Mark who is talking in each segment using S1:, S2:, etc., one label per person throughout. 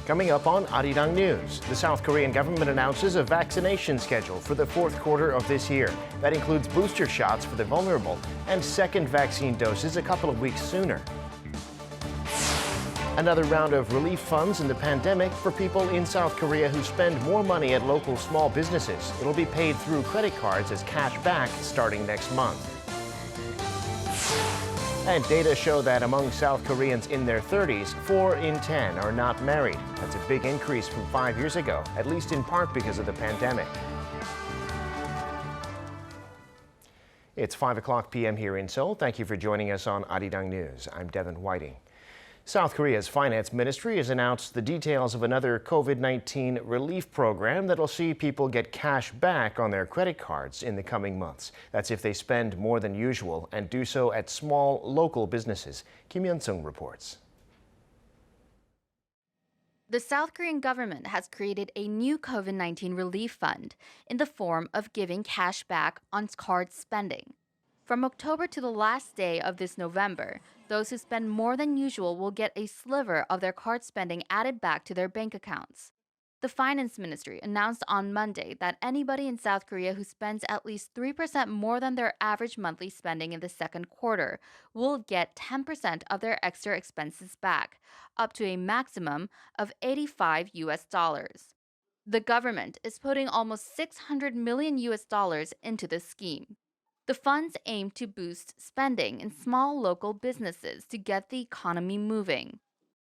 S1: Coming up on Arirang News, the South Korean government announces a vaccination schedule for the fourth quarter of this year. That includes booster shots for the vulnerable and second vaccine doses a couple of weeks sooner. Another round of relief funds in the pandemic for people in South Korea who spend more money at local small businesses. It'll be paid through credit cards as cash back starting next month. And data show that among South Koreans in their 30s, 4 in 10 are not married. That's a big increase from 5 years ago, at least in part because of the pandemic. It's 5 p.m. here in Seoul. Thank you for joining us on Arirang News. I'm Devin Whiting. South Korea's finance ministry has announced the details of another COVID-19 relief program that'll see people get cash back on their credit cards in the coming months. That's if they spend more than usual and do so at small local businesses. Kim Hyun-sung reports.
S2: The South Korean government has created a new COVID-19 relief fund in the form of giving cash back on card spending. From October to the last day of this November, those who spend more than usual will get a sliver of their card spending added back to their bank accounts. The finance ministry announced on Monday that anybody in South Korea who spends at least 3% more than their average monthly spending in the second quarter will get 10% of their extra expenses back, up to a maximum of $85. The government is putting almost $600 million into this scheme. The funds aim to boost spending in small local businesses to get the economy moving.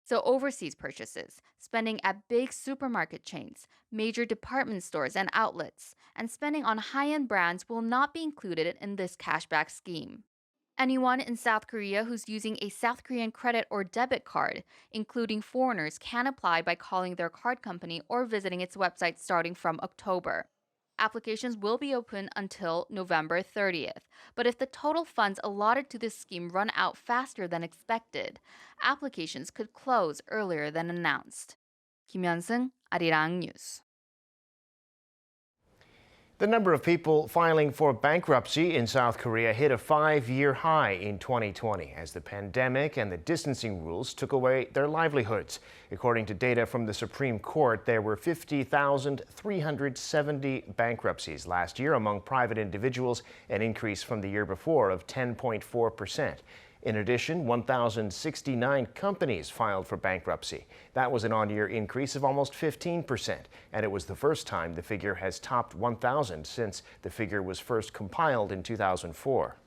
S2: So overseas purchases, spending at big supermarket chains, major department stores and outlets, and spending on high-end brands will not be included in this cashback scheme. Anyone in South Korea who's using a South Korean credit or debit card, including foreigners, can apply by calling their card company or visiting its website starting from October. Applications will be open until November 30th. But if the total funds allotted to this scheme run out faster than expected, applications could close earlier than announced. Kim Hyun-sung, Arirang News.
S1: The number of people filing for bankruptcy in South Korea hit a 5-year high in 2020 as the pandemic and the distancing rules took away their livelihoods. According to data from the Supreme Court, there were 50,370 bankruptcies last year among private individuals, an increase from the year before of 10.4%. In addition, 1,069 companies filed for bankruptcy. That was an on-year increase of almost 15%, and it was the first time the figure has topped 1,000 since the figure was first compiled in 2004.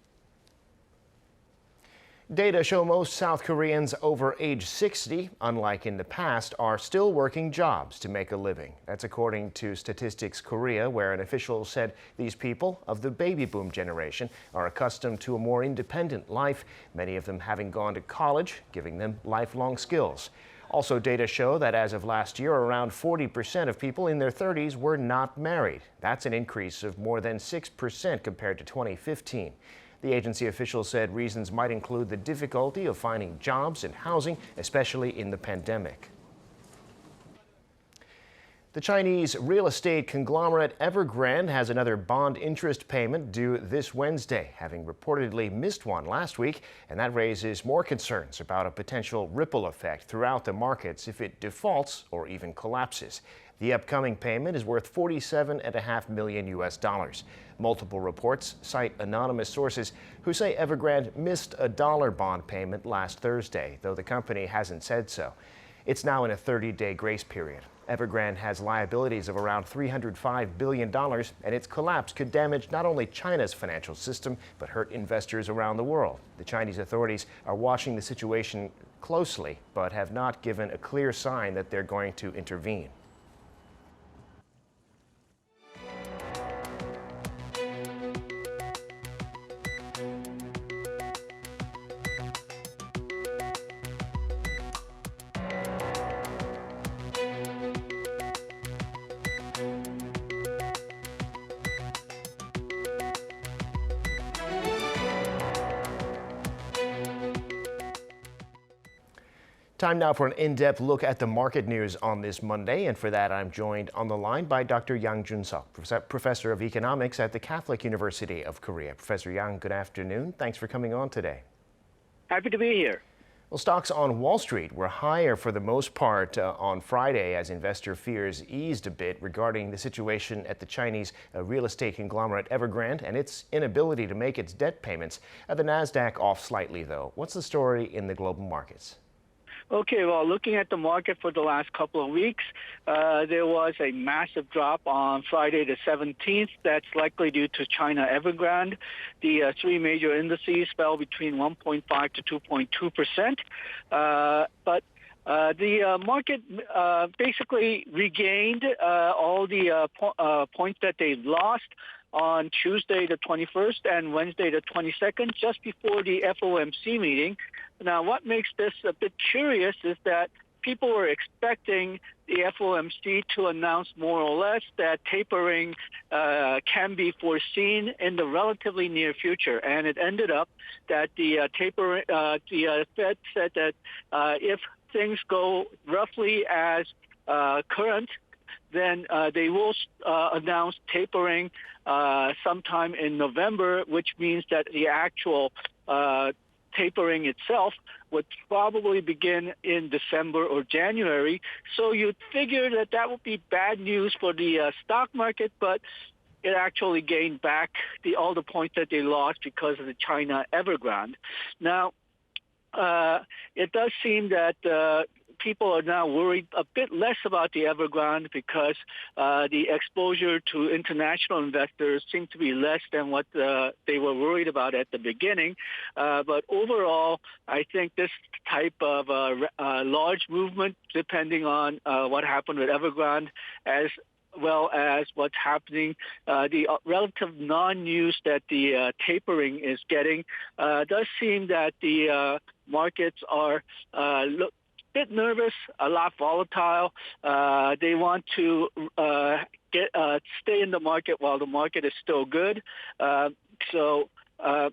S1: Data show most South Koreans over age 60, unlike in the past, are still working jobs to make a living. That's according to Statistics Korea, where an official said these people of the baby boom generation are accustomed to a more independent life, many of them having gone to college, giving them lifelong skills. Also, data show that as of last year, around 40% of people in their 30s were not married. That's an increase of more than 6% compared to 2015. The agency official said reasons might include the difficulty of finding jobs and housing, especially in the pandemic. The Chinese real estate conglomerate Evergrande has another bond interest payment due this Wednesday, having reportedly missed one last week, and that raises more concerns about a potential ripple effect throughout the markets if it defaults or even collapses. The upcoming payment is worth $47.5 million. Multiple reports cite anonymous sources who say Evergrande missed a dollar bond payment last Thursday, though the company hasn't said so. It's now in a 30-day grace period. Evergrande has liabilities of around $305 billion, and its collapse could damage not only China's financial system, but hurt investors around the world. The Chinese authorities are watching the situation closely, but have not given a clear sign that they're going to intervene. Time now for an in-depth look at the market news on this Monday, and for that I'm joined on the line by Dr. Yang Jun-seok, Professor of Economics at the Catholic University of Korea. Professor Yang, good afternoon. Thanks for coming on today.
S3: Happy to be here.
S1: Well, stocks on Wall Street were higher for the most part on Friday as investor fears eased a bit regarding the situation at the Chinese real estate conglomerate Evergrande and its inability to make its debt payments. The Nasdaq off slightly, though. What's the story in the global markets?
S3: Okay, well, looking at the market for the last couple of weeks, there was a massive drop on Friday the 17th. That's likely due to China Evergrande. The three major indices fell between 1.5 to 2.2%. But the market basically regained all the points that they lost on Tuesday the 21st and Wednesday the 22nd, just before the FOMC meeting. Now, what makes this a bit curious is that people were expecting the FOMC to announce more or less that tapering can be foreseen in the relatively near future. And it ended up that the Fed said that if things go roughly as current, then they will announce tapering sometime in November, which means that the actual tapering itself would probably begin in December or January. So you'd figure that that would be bad news for the stock market, but it actually gained back all the points that they lost because of the China Evergrande. Now, it does seem that people are now worried a bit less about the Evergrande because the exposure to international investors seems to be less than what they were worried about at the beginning. But overall, I think this type of large movement, depending on what happened with Evergrande, as well as what's happening, the relative non-news that the tapering is getting, does seem that the markets are bit nervous, a lot volatile. They want to stay in the market while the market is still good. So the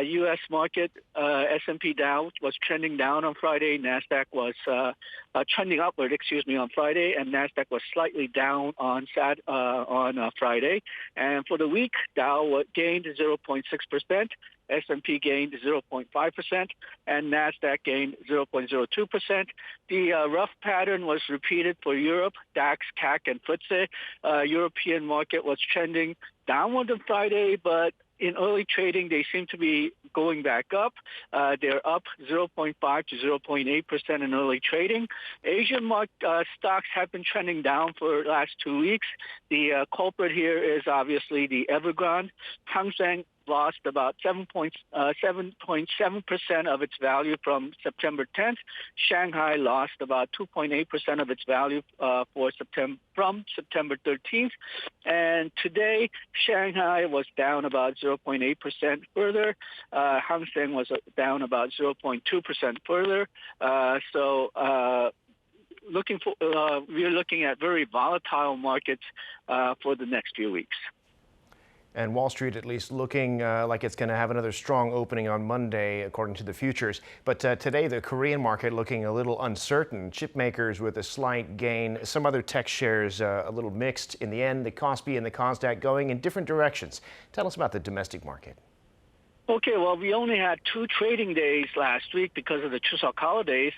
S3: U.S. market, S&P Dow was trending down on Friday. NASDAQ was trending upward, on Friday, and NASDAQ was slightly down on Friday. And for the week, Dow gained 0.6%. S&P gained 0.5%, and NASDAQ gained 0.02%. The rough pattern was repeated for Europe, DAX, CAC, and FTSE. European market was trending downward on Friday, but in early trading, they seem to be going back up. They're up 0.5 to 0.8% in early trading. Asian stocks have been trending down for the last 2 weeks. The culprit here is obviously the Evergrande. Hang Seng lost about 7.7% of its value from September 10th. Shanghai lost about 2.8% of its value from September 13th. And today, Shanghai was down about 0.8% further. Hang Seng was down about 0.2% further. We're looking at very volatile markets for the next few weeks.
S1: And Wall Street at least looking like it's going to have another strong opening on Monday, according to the futures. But today, the Korean market looking a little uncertain. Chip makers with a slight gain. Some other tech shares a little mixed. In the end, the Kospi and the Kosdaq going in different directions. Tell us about the domestic market.
S3: Okay, well, we only had 2 trading days last week because of the CHUSEOK holidays.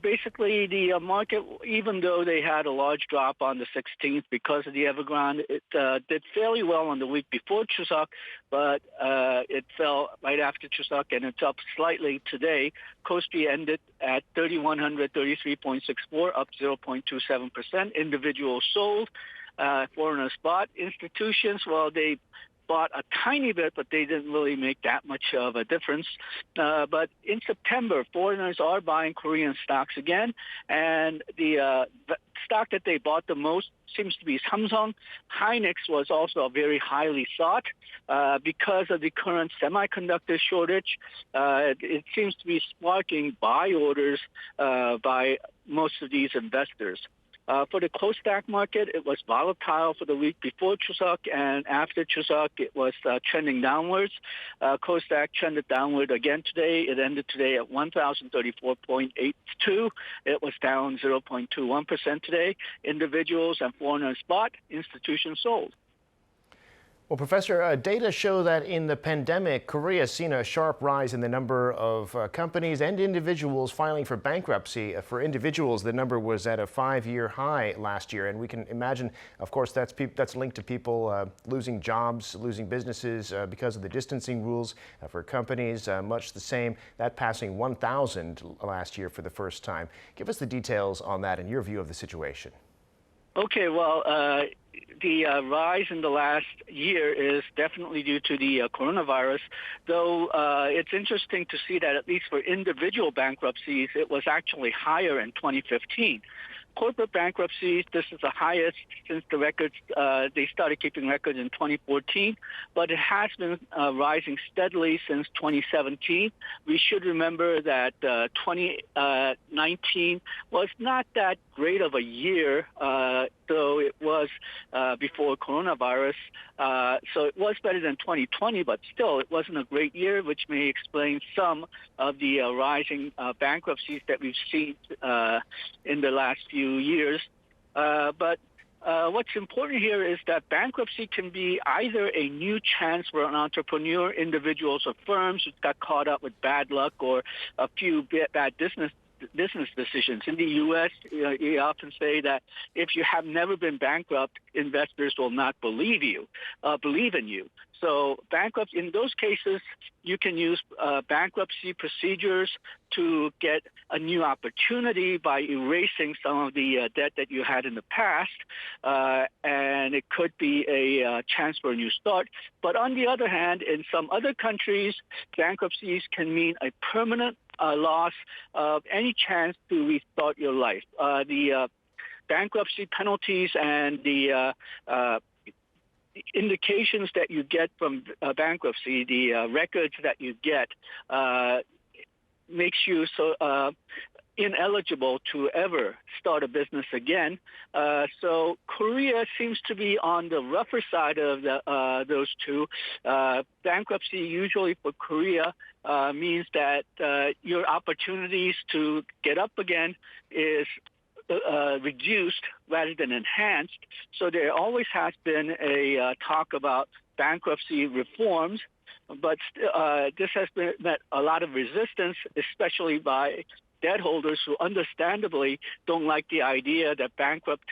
S3: Basically, the market, even though they had a large drop on the 16th because of the Evergrande, it did fairly well on the week before CHUSEOK, but it fell right after CHUSEOK, and it's up slightly today. Kospi ended at 3,133.64, up 0.27%. Individuals sold, foreigners bought. Institutions, well, they bought a tiny bit, but they didn't really make that much of a difference. But in September, foreigners are buying Korean stocks again, and the stock that they bought the most seems to be Samsung. Hynix was also very highly sought because of the current semiconductor shortage. It seems to be sparking buy orders by most of these investors. For the Kosdaq market, it was volatile for the week before CHUSEOK, and after CHUSEOK, it was trending downwards. Kosdaq trended downward again today. It ended today at 1,034.82. It was down 0.21% today. Individuals and foreigners bought, institutions sold.
S1: Well, Professor, data show that in the pandemic, Korea has seen a sharp rise in the number of companies and individuals filing for bankruptcy. For individuals, the number was at a 5-year high last year. And we can imagine, of course, that's linked to people losing jobs, losing businesses because of the distancing rules. For companies, much the same, that passing 1,000 last year for the first time. Give us the details on that and your view of the situation.
S3: Okay, well, the rise in the last year is definitely due to the coronavirus, though it's interesting to see that at least for individual bankruptcies, it was actually higher in 2015. Corporate bankruptcies, this is the highest since the records, they started keeping records in 2014, but it has been rising steadily since 2017. We should remember that 2019 was not that great of a year, though it was before coronavirus. So it was better than 2020, but still it wasn't a great year, which may explain some of the rising bankruptcies that we've seen in the last few years. But what's important here is that bankruptcy can be either a new chance for an entrepreneur, individuals, or firms who got caught up with bad luck or a few bad business decisions. In the U.S., you often say that if you have never been bankrupt, investors will not believe in you. So bankruptcy, in those cases, you can use bankruptcy procedures to get a new opportunity by erasing some of the debt that you had in the past, and it could be a chance for a new start. But on the other hand, in some other countries, bankruptcies can mean a permanent loss of any chance to restart your life. The bankruptcy penalties and the indications that you get from bankruptcy, the records that you get, makes you so ineligible to ever start a business again. So Korea seems to be on the rougher side of those two. Bankruptcy usually for Korea means that your opportunities to get up again is reduced rather than enhanced. So there always has been a talk about bankruptcy reforms, but this has met a lot of resistance, especially by debt holders who understandably don't like the idea that bankrupt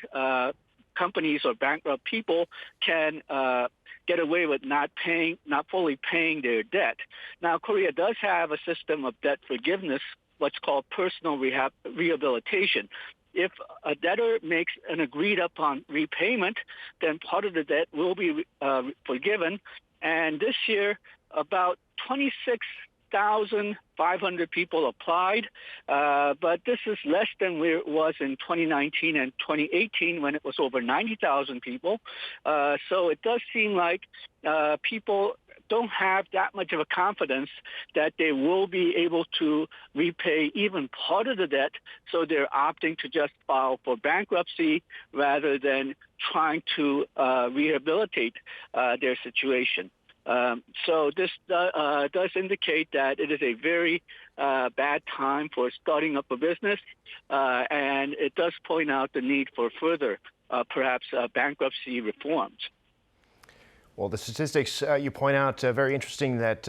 S3: companies or bankrupt people can get away with not fully paying their debt. Now, Korea does have a system of debt forgiveness, what's called personal rehabilitation. If a debtor makes an agreed upon repayment, then part of the debt will be forgiven. And this year, about 26,500 people applied, but this is less than where it was in 2019 and 2018 when it was over 90,000 people. So it does seem like people don't have that much of a confidence that they will be able to repay even part of the debt, so they're opting to just file for bankruptcy rather than trying to rehabilitate their situation. So this does indicate that it is a very bad time for starting up a business, and it does point out the need for further, perhaps, bankruptcy reforms.
S1: Well, the statistics you point out, very interesting that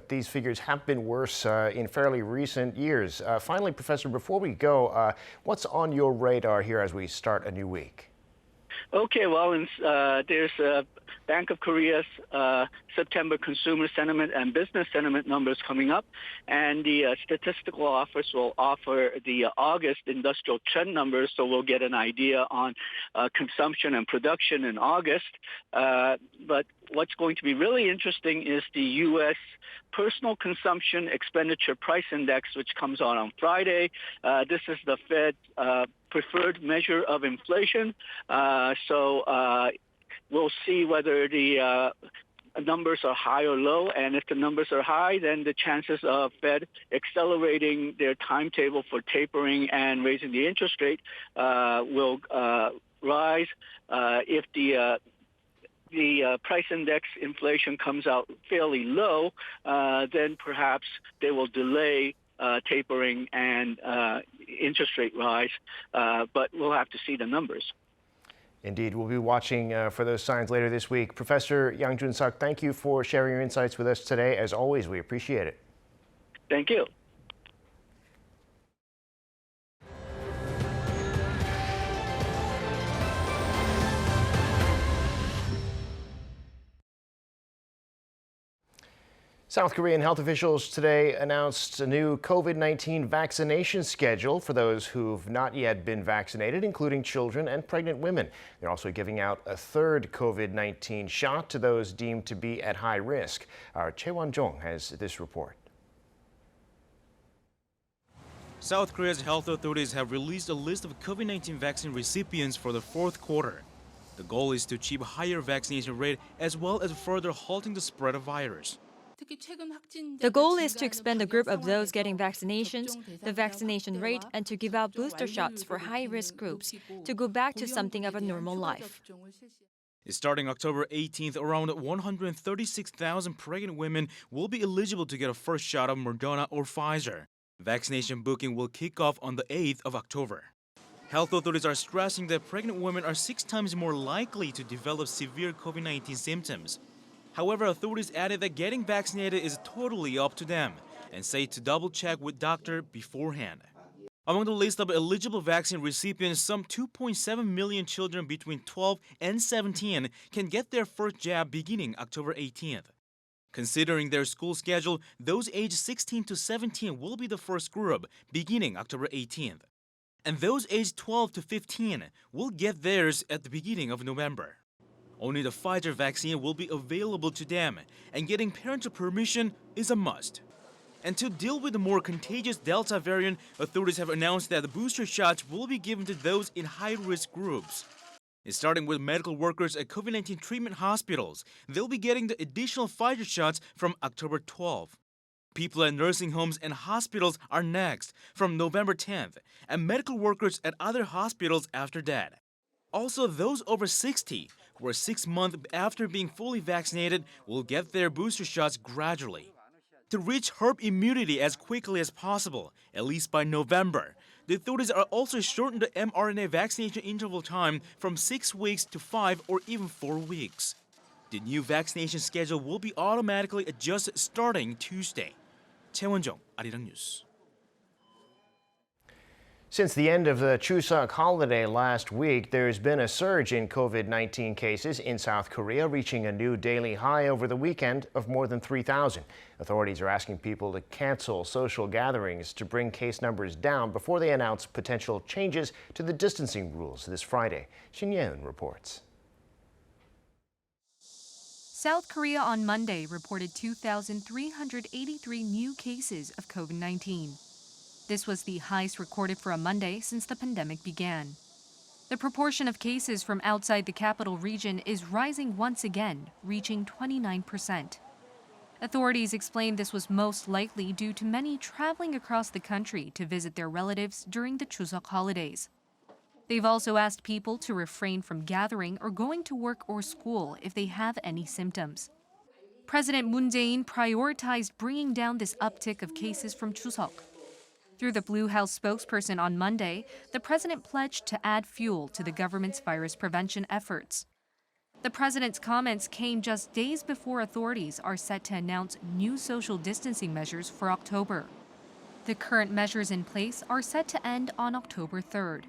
S1: these figures have been worse in fairly recent years. Finally, Professor, before we go, what's on your radar here as we start a new week?
S3: Okay, well, there's Bank of Korea's September consumer sentiment and business sentiment numbers coming up, and the statistical office will offer the August industrial trend numbers, so we'll get an idea on consumption and production in August. But what's going to be really interesting is the U.S. Personal Consumption Expenditure Price Index, which comes out on Friday. This is the Fed's preferred measure of inflation. So we'll see whether the numbers are high or low. And if the numbers are high, then the chances of Fed accelerating their timetable for tapering and raising the interest rate will rise. If the price index inflation comes out fairly low, then perhaps they will delay tapering and interest rate rise, but we'll have to see the numbers.
S1: Indeed, we'll be watching for those signs later this week. Professor Yang Jun-suk, thank you for sharing your insights with us today. As always, we appreciate it.
S3: Thank you.
S1: South Korean health officials today announced a new COVID-19 vaccination schedule for those who've not yet been vaccinated, including children and pregnant women. They're also giving out a third COVID-19 shot to those deemed to be at high risk. Our Choi Won-jong has this report.
S4: South Korea's health authorities have released a list of COVID-19 vaccine recipients for the fourth quarter. The goal is to achieve a higher vaccination rate as well as further halting the spread of virus.
S5: The goal is to expand the group of those getting vaccinations, the vaccination rate, and to give out booster shots for high-risk groups to go back to something of a normal life.
S4: Starting October 18th, around 136,000 pregnant women will be eligible to get a first shot of Moderna or Pfizer. Vaccination booking will kick off on the 8th of October. Health authorities are stressing that pregnant women are 6 times more likely to develop severe COVID-19 symptoms. However, authorities added that getting vaccinated is totally up to them and say to double-check with doctor beforehand. Among the list of eligible vaccine recipients, some 2.7 million children between 12 and 17 can get their first jab beginning October 18th. Considering their school schedule, those aged 16 to 17 will be the first group beginning October 18th. And those aged 12 to 15 will get theirs at the beginning of November. Only the Pfizer vaccine will be available to them, and getting parental permission is a must. And to deal with the more contagious Delta variant, authorities have announced that the booster shots will be given to those in high-risk groups. Starting with medical workers at COVID-19 treatment hospitals, they'll be getting the additional Pfizer shots from October 12th. People at nursing homes and hospitals are next, from November 10th, and medical workers at other hospitals after that. Also, those over 60, who are 6 months after being fully vaccinated, will get their booster shots gradually. To reach herd immunity as quickly as possible, at least by November, the authorities are also shortening the mRNA vaccination interval time from 6 weeks to 5 or even 4 weeks. The new vaccination schedule will be automatically adjusted starting Tuesday. Choi Won-jong, Arirang News.
S1: Since the end of the CHUSEOK holiday last week, there's been a surge in COVID-19 cases in South Korea, reaching a new daily high over the weekend of more than 3,000. Authorities are asking people to cancel social gatherings to bring case numbers down before they announce potential changes to the distancing rules this Friday. Shin Yeun reports.
S6: South Korea on Monday reported 2,383 new cases of COVID-19. This was the highest recorded for a Monday since the pandemic began. The proportion of cases from outside the capital region is rising once again, reaching 29%. Authorities explained this was most likely due to many traveling across the country to visit their relatives during the CHUSEOK holidays. They've also asked people to refrain from gathering or going to work or school if they have any symptoms. President Moon Jae-in prioritized bringing down this uptick of cases from CHUSEOK. Through the Blue House spokesperson on Monday, the president pledged to add fuel to the government's virus prevention efforts. The president's comments came just days before authorities are set to announce new social distancing measures for October. The current measures in place are set to end on October 3rd.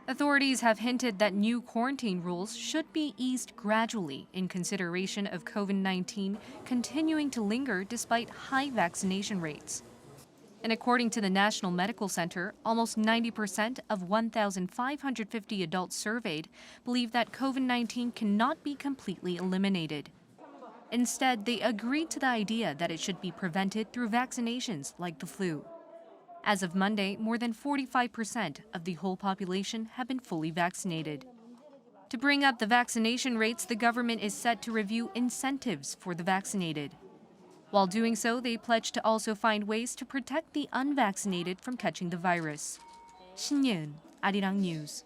S6: Authorities have hinted that new quarantine rules should be eased gradually in consideration of COVID-19 continuing to linger despite high vaccination rates. And according to the National Medical Center, almost 90% of 1,550 adults surveyed believe that COVID-19 cannot be completely eliminated. Instead, they agreed to the idea that it should be prevented through vaccinations like the flu. As of Monday, more than 45% of the whole population have been fully vaccinated. To bring up the vaccination rates, the government is set to review incentives for the vaccinated. While doing so, they pledge to also find ways to protect the unvaccinated from catching the virus. Shin Yeun, Arirang News.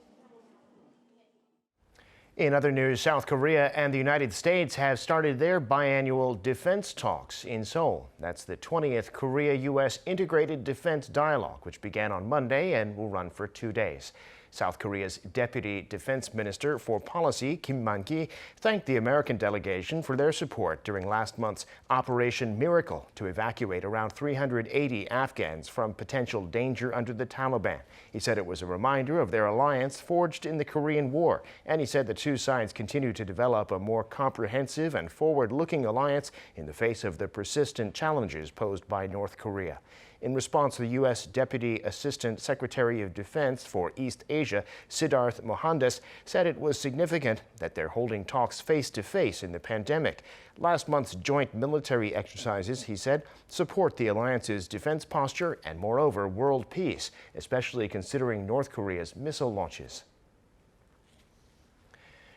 S1: In other news, South Korea and the United States have started their biannual defense talks in Seoul. That's the 20th Korea-U.S. Integrated Defense Dialogue, which began on Monday and will run for 2 days. South Korea's Deputy Defense Minister for Policy, Kim Man-ki, thanked the American delegation for their support during last month's Operation Miracle to evacuate around 380 Afghans from potential danger under the Taliban. He said it was a reminder of their alliance forged in the Korean War, and he said the two sides continue to develop a more comprehensive and forward-looking alliance in the face of the persistent challenges posed by North Korea. In response, the U.S. Deputy Assistant Secretary of Defense for East Asia, Siddharth Mohandas, said it was significant that they're holding talks face-to-face in the pandemic. Last month's joint military exercises, he said, support the alliance's defense posture and, moreover, world peace, especially considering North Korea's missile launches.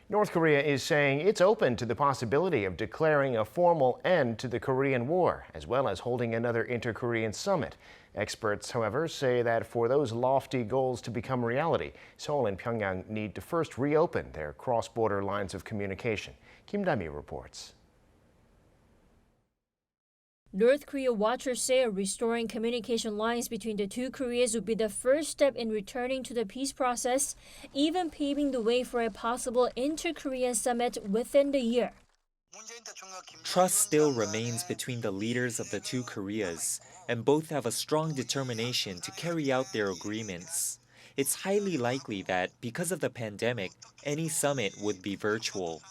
S1: North Korea is saying it's open to the possibility of declaring a formal end to the Korean War, as well as holding another inter-Korean summit. Experts, however, say that for those lofty goals to become reality, Seoul and Pyongyang need to first reopen their cross-border lines of communication. Kim Da-mi reports.
S7: North Korea watchers say restoring communication lines between the two Koreas would be the first step in returning to the peace process, even paving the way for a possible inter-Korean summit within the year.
S8: Trust still remains between the leaders of the two Koreas, and both have a strong determination to carry out their agreements. It's highly likely that, because of the pandemic, any summit would be virtual.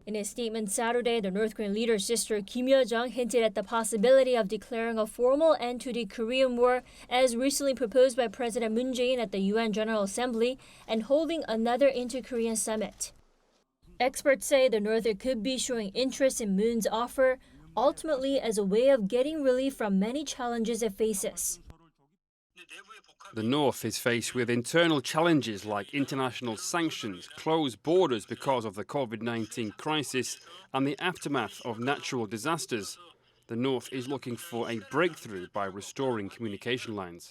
S7: In a statement Saturday, the North Korean leader's sister Kim Yo-jong hinted at the possibility of declaring a formal end to the Korean War, as recently proposed by President Moon Jae-in at the UN General Assembly, and holding another inter-Korean summit. Experts say the North could be showing interest in Moon's offer, ultimately as a way of getting relief from many challenges it faces.
S9: The North is faced with internal challenges like international sanctions, closed borders because of the COVID-19 crisis, and the aftermath of natural disasters. The North is looking for a breakthrough by restoring communication lines.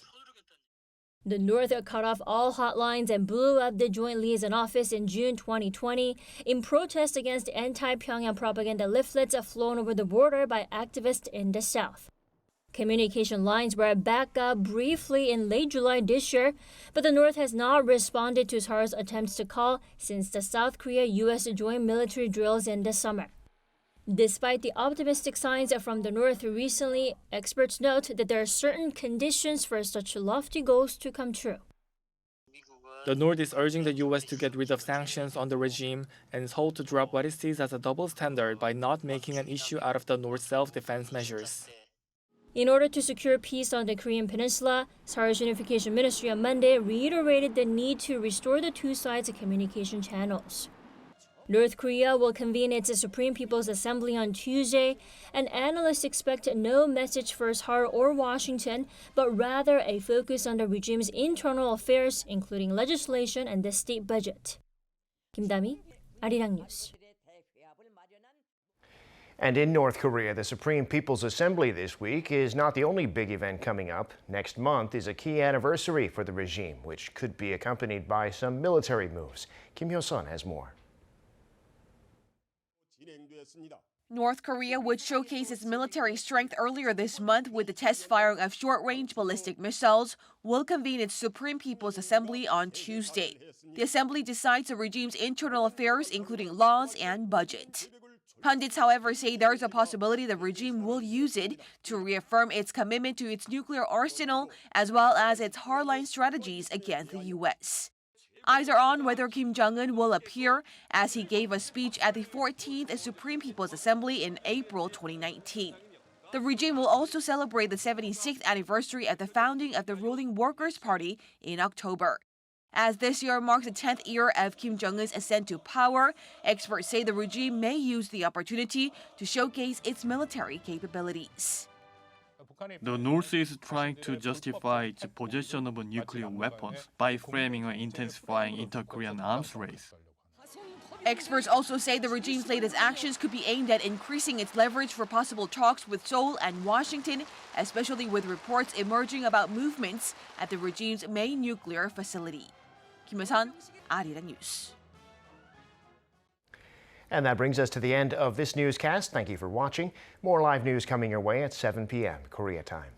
S7: The North cut off all hotlines and blew up the Joint Liaison Office in June 2020 in protest against anti-Pyongyang propaganda leaflets flown over the border by activists in the South. Communication lines were back up briefly in late July this year, but the North has not responded to Seoul's attempts to call since the South Korea-U.S. joint military drills in the summer. Despite the optimistic signs from the North recently, experts note that there are certain conditions for such lofty goals to come true.
S10: The North is urging the U.S. to get rid of sanctions on the regime and Seoul to drop what it sees as a double standard by not making an issue out of the North's self-defense measures.
S7: In order to secure peace on the Korean peninsula, Seoul's Unification Ministry on Monday reiterated the need to restore the two sides' communication channels. North Korea will convene its Supreme People's Assembly on Tuesday, and analysts expect no message for Seoul or Washington, but rather a focus on the regime's internal affairs, including legislation and the state budget. Kim Da-mi, Arirang News.
S1: And in North Korea, the Supreme People's Assembly this week is not the only big event coming up. Next month is a key anniversary for the regime, which could be accompanied by some military moves. Kim Hyo-sun has more.
S11: North Korea would showcase its military strength earlier this month with the test firing of short-range ballistic missiles, will convene its Supreme People's Assembly on Tuesday. The assembly decides the regime's internal affairs, including laws and budget. Pundits, however, say there is a possibility the regime will use it to reaffirm its commitment to its nuclear arsenal, as well as its hardline strategies against the U.S. Eyes are on whether Kim Jong-un will appear, as he gave a speech at the 14th Supreme People's Assembly in April 2019. The regime will also celebrate the 76th anniversary of the founding of the ruling Workers' Party in October. As this year marks the 10th year of Kim Jong-un's ascent to power, experts say the regime may use the opportunity to showcase its military capabilities.
S12: The North is trying to justify its possession of nuclear weapons by framing an intensifying inter-Korean arms race.
S11: Experts also say the regime's latest actions could be aimed at increasing its leverage for possible talks with Seoul and Washington, especially with reports emerging about movements at the regime's main nuclear facility. Kim Hyo-sun, Arirang News.
S1: And that brings us to the end of this newscast. Thank you for watching. More live news coming your way at 7 p.m. Korea time.